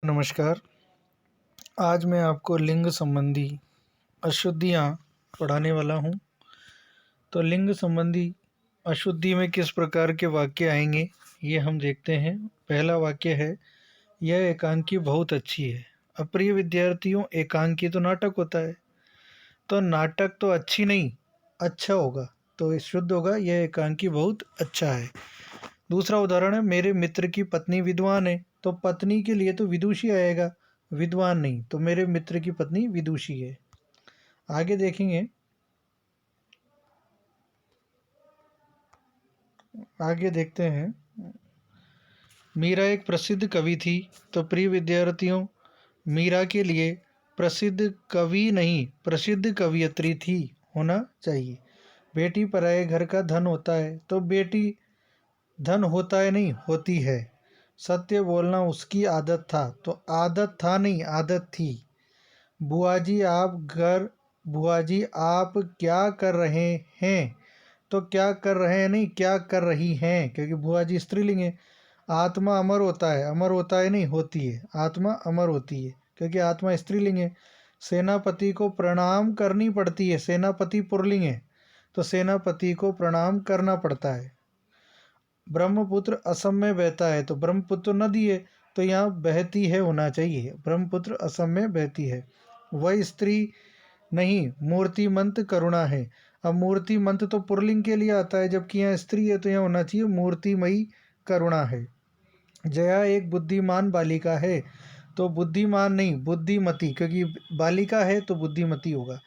नमस्कार। आज मैं आपको लिंग संबंधी अशुद्धियाँ पढ़ाने वाला हूँ। तो लिंग संबंधी अशुद्धि में किस प्रकार के वाक्य आएंगे ये हम देखते हैं। पहला वाक्य है, यह एकांकी बहुत अच्छी है। अब प्रिय विद्यार्थियों, एकांकी तो नाटक होता है, तो नाटक तो अच्छी नहीं अच्छा होगा, तो ये शुद्ध होगा, यह एकांकी बहुत अच्छा है। दूसरा उदाहरण है, मेरे मित्र की पत्नी विद्वान है। तो पत्नी के लिए तो विदुषी आएगा, विद्वान नहीं। तो मेरे मित्र की पत्नी विदुषी है। आगे देखेंगे, आगे देखते हैं। मीरा एक प्रसिद्ध कवि थी। तो प्रिय विद्यार्थियों, मीरा के लिए प्रसिद्ध कवि नहीं, प्रसिद्ध कवियत्री थी होना चाहिए। बेटी पराये घर का धन होता है। तो बेटी धन होता है नहीं, होती है। सत्य बोलना उसकी आदत था। तो आदत था नहीं, आदत थी। बुआ जी बुआ जी आप क्या कर रहे हैं। तो क्या कर रहे हैं नहीं, क्या कर रही हैं, क्योंकि बुआ जी स्त्रीलिंग है। आत्मा अमर होता है, अमर होता है नहीं, होती है। आत्मा अमर होती है क्योंकि आत्मा स्त्रीलिंग है। सेनापति को प्रणाम करनी पड़ती है, सेनापति पुल्लिंग है, तो सेनापति को प्रणाम करना पड़ता है। ब्रह्मपुत्र असम में बहता है। तो ब्रह्मपुत्र नदी है, तो यहाँ बहती है होना चाहिए। ब्रह्मपुत्र असम में बहती है। वह स्त्री नहीं, मूर्तिमंत करुणा है। अब मूर्तिमंत तो पुल्लिंग के लिए आता है, जबकि यहाँ स्त्री है, तो यहाँ होना चाहिए मूर्तिमयी करुणा है। जया एक बुद्धिमान बालिका है। तो बुद्धिमान नहीं, बुद्धिमती, क्योंकि बालिका है तो बुद्धिमती होगा।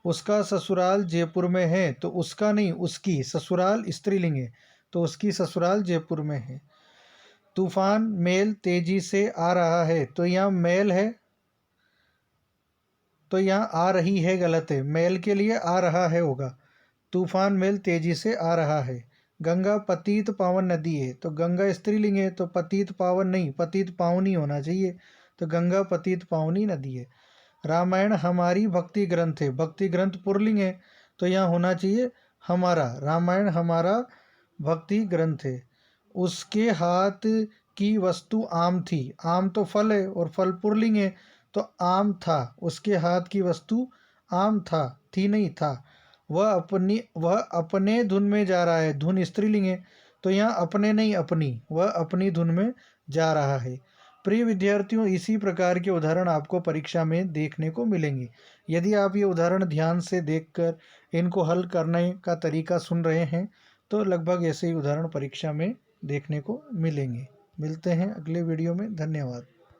उसका ससुराल जयपुर में है। तो उसका नहीं, उसकी। ससुराल स्त्रीलिंग है, तो उसकी ससुराल जयपुर में है। तूफान मेल तेजी से आ रहा है। तो यहाँ मेल है, तो यहाँ आ रही है गलत है। मेल के लिए आ रहा है होगा। तूफान मेल तेजी से आ रहा है। गंगा पतित पावन नदी है। तो गंगा स्त्रीलिंग है, तो पतित पावन नहीं, पतित पावनी होना चाहिए। तो गंगा पतित पावनी नदी है। रामायण हमारी भक्ति ग्रंथ है। भक्ति ग्रंथ पुल्लिंग है, तो यहाँ होना चाहिए हमारा। रामायण हमारा भक्ति ग्रंथ है। उसके हाथ की वस्तु आम थी। आम तो फल है और फल पुल्लिंग है, तो आम था। उसके हाथ की वस्तु आम था, थी नहीं, था। वह अपने धुन में जा रहा है। धुन स्त्रीलिंग है, तो यहाँ अपने नहीं, अपनी। वह अपनी धुन में जा रहा है। प्रिय विद्यार्थियों, इसी प्रकार के उदाहरण आपको परीक्षा में देखने को मिलेंगे। यदि आप ये उदाहरण ध्यान से देखकर इनको हल करने का तरीका सुन रहे हैं, तो लगभग ऐसे ही उदाहरण परीक्षा में देखने को मिलेंगे। मिलते हैं अगले वीडियो में। धन्यवाद।